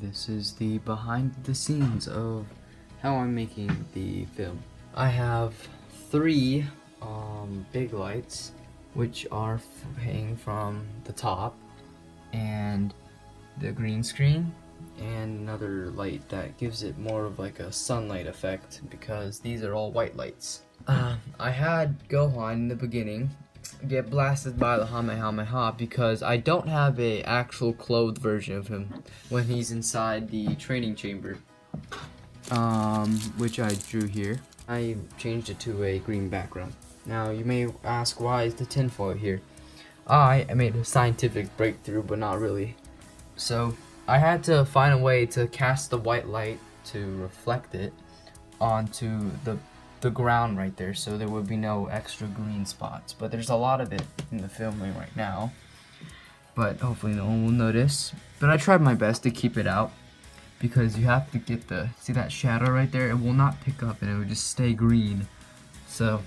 This is the behind the scenes of how I'm making the film. I have three big lights which are hanging from the top, and the green screen, and another light that gives it more of like a sunlight effect because these are all white lights. I had Gohan in the beginning get blasted by the Kamehameha because I don't have a actual clothed version of him when he's inside the training chamber, which I drew here. I changed it to a green background. Now you may ask, why is the tinfoil here? I made a scientific breakthrough, but not really. So I had to find a way to cast the white light to reflect it onto the ground right there, so there would be no extra green spots. But there's a lot of it in the filming right now, but hopefully no one will notice. But I tried my best to keep it out because you have to get see that shadow right there? It will not pick up and it will just stay green. So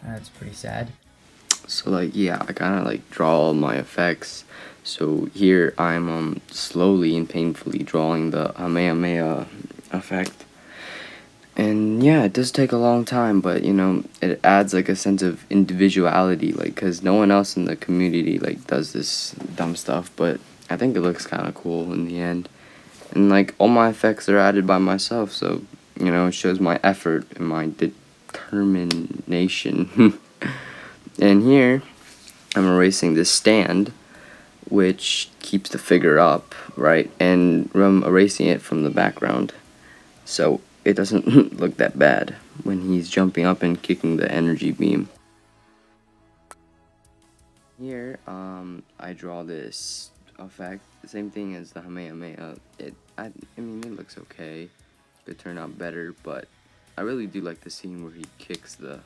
that's pretty sad. So like, yeah, I kind of like draw all my effects. So here I'm slowly and painfully drawing the Kamehameha effect. And yeah, it does take a long time, but you know, it adds like a sense of individuality, like, cause no one else in the community like does this dumb stuff, but I think it looks kind of cool in the end. And like, all my effects are added by myself, so you know, it shows my effort and my determination. And here I'm erasing this stand, which keeps the figure up, right? And I'm erasing it from the background, so it doesn't look that bad when he's jumping up and kicking the energy beam. Here, I draw this effect, the same thing as the Kamehameha. I mean, it looks okay. Could turn out better, but I really do like the scene where he kicks the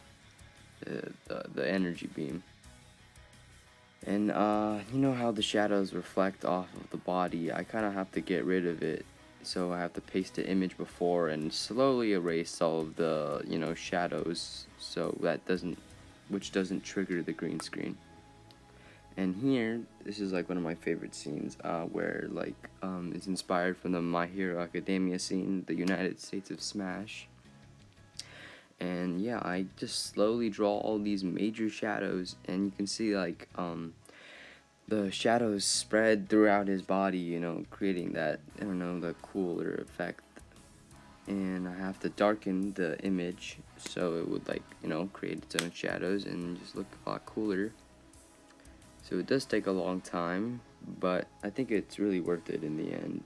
energy beam. And you know how the shadows reflect off of the body? I kind of have to get rid of it, so I have to paste the image before and slowly erase all of the, you know, shadows, so that which doesn't trigger the green screen. And here, this is like one of my favorite scenes, where like it's inspired from the My Hero Academia scene, the United States of Smash. And yeah, I just slowly draw all these major shadows, and you can see like the shadows spread throughout his body, you know, creating that, I don't know, the cooler effect. And I have to darken the image so it would, like, you know, create its own shadows and just look a lot cooler. So it does take a long time, but I think it's really worth it in the end.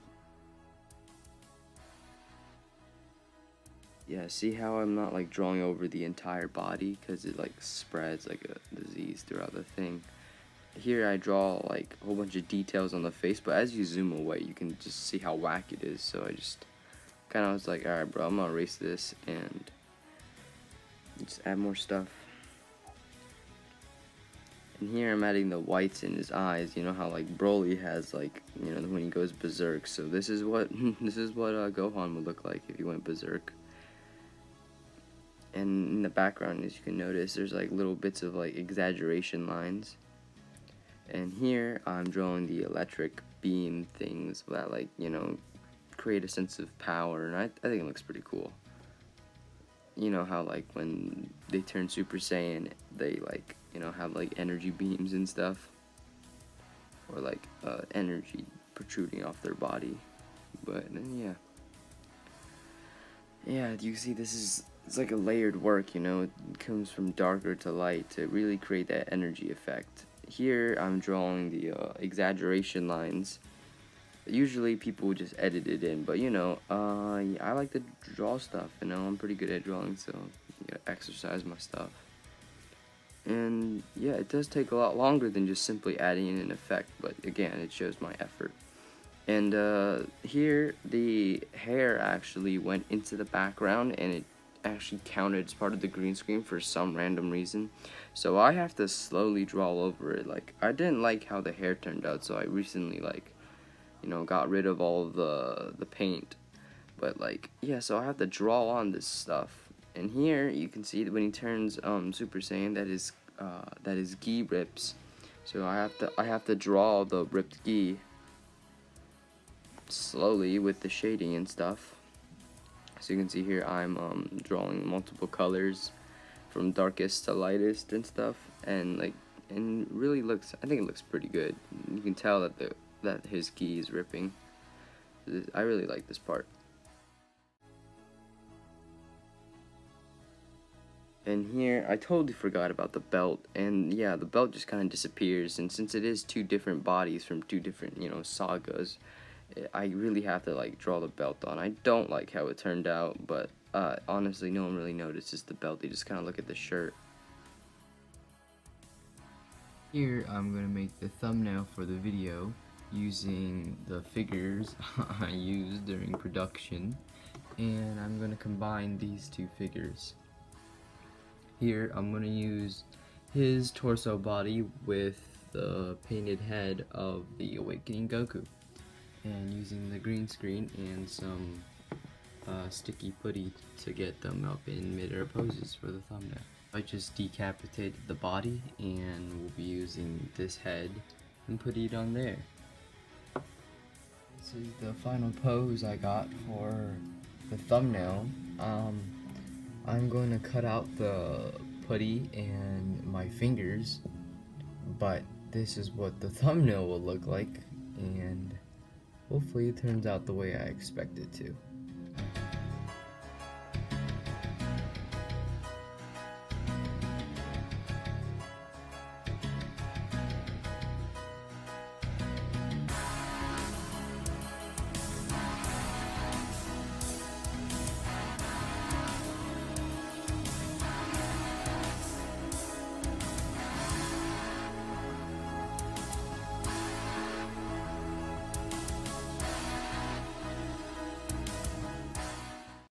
Yeah, see how I'm not like drawing over the entire body, because it like spreads like a disease throughout the thing. Here I draw like a whole bunch of details on the face, but as you zoom away you can just see how whack it is, so I just kind of was like, alright bro, I'm gonna erase this and just add more stuff. And here I'm adding the whites in his eyes. You know how like Broly has, like, you know, when he goes berserk. So this is what Gohan would look like if he went berserk. And in the background, as you can notice, there's like little bits of like exaggeration lines. And here I'm drawing the electric beam things that, like, you know, create a sense of power, and I think it looks pretty cool. You know how like when they turn Super Saiyan, they like, you know, have like energy beams and stuff, or like energy protruding off their body. But yeah, you see, it's like a layered work, you know. It comes from darker to light to really create that energy effect. Here I'm drawing the exaggeration lines. Usually people would just edit it in, but you know, I like to draw stuff, you know. I'm pretty good at drawing, so yeah, exercise my stuff. And yeah, it does take a lot longer than just simply adding in an effect, but again, it shows my effort. And here the hair actually went into the background, and it actually counted as part of the green screen for some random reason. So I have to slowly draw over it. Like, I didn't like how the hair turned out, so I recently, like, you know, got rid of all of the paint. But like, yeah, so I have to draw on this stuff. And here you can see that when he turns Super Saiyan, that his gi rips. So I have to draw the ripped gi. slowly with the shading and stuff. So you can see here I'm drawing multiple colors from darkest to lightest and stuff, and really looks, I think it looks pretty good. You can tell that his gi is ripping. I really like this part. And here, I totally forgot about the belt, and yeah, the belt just kind of disappears, and since it is two different bodies from two different, sagas, I really have to, draw the belt on. I don't like how it turned out, but honestly, no one really notices the belt. They just kind of look at the shirt. Here, I'm going to make the thumbnail for the video using the figures I used during production, and I'm going to combine these two figures. Here, I'm going to use his torso body with the painted head of the Awakening Goku, and using the green screen and some sticky putty to get them up in mid-air poses for the thumbnail. I just decapitated the body, and we'll be using this head and put it on there. This is the final pose I got for the thumbnail. I'm going to cut out the putty and my fingers, but this is what the thumbnail will look like, and hopefully it turns out the way I expect it to.